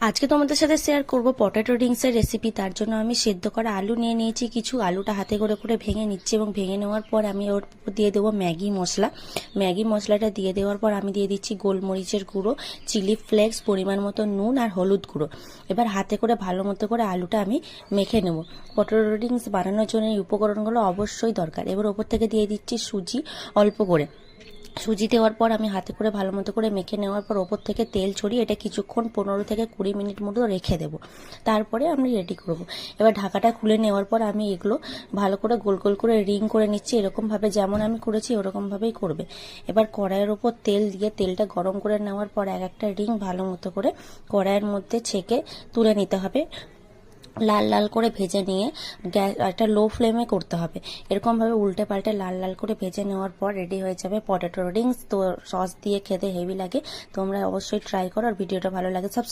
আজকে তোমাদের সাথে শেয়ার করব পটেটো রিংসের রেসিপি। তার জন্য আমি সেদ্ধ করা আলু নিয়ে নিয়েছি কিছু। আলুটা হাতে করে করে ভেঙে নিচ্ছি এবং ভেঙে নেওয়ার পর আমি ওর উপর দিয়ে দেবো ম্যাগি মশলা। ম্যাগি মশলাটা দিয়ে দেওয়ার পর আমি দিয়ে দিচ্ছি গোলমরিচের গুঁড়ো, চিলি ফ্লেক্স, পরিমাণ মতো নুন আর হলুদ গুঁড়ো। এবার হাতে করে ভালো মতো করে আলুটা আমি মেখে নেব। পটেটো রিংস বানানোর জন্য এই উপকরণগুলো অবশ্যই দরকার। এবার ওপর থেকে দিয়ে দিচ্ছি সুজি অল্প করে। সুজি দেওয়ার পর আমি হাতে করে ভালো মতো করে মেখে নেওয়ার পর ওপর থেকে তেল ছড়িয়ে এটা কিছুক্ষণ 15 থেকে 20 মিনিট মতো রেখে দেবো। তারপরে আমি রেডি করব। এবার ঢাকাটা খুলে নেওয়ার পর আমি এগুলো ভালো করে গোল গোল করে রিং করে নিচ্ছি। এরকমভাবে যেমন আমি করেছি ওরকমভাবেই করবে। এবার কড়াইয়ের ওপর তেল দিয়ে তেলটা গরম করে নেওয়ার পর এক একটা রিং ভালো মতো করে কড়াইয়ের মধ্যে ছেঁকে তুলে নিতে হবে। লাল লাল করে ভেজে নিয়ে গ্যাস একটা লো ফ্লেমে করতে হবে। এরকমভাবে উল্টে পাল্টে লাল লাল করে ভেজে নেওয়ার পর রেডি হয়ে যাবে পটেটো রিংস। তো সস দিয়ে খেতে হেভি লাগে, তোমরা অবশ্যই ট্রাই করো। আর ভিডিওটা ভালো লাগে সাবস্ক্রাইব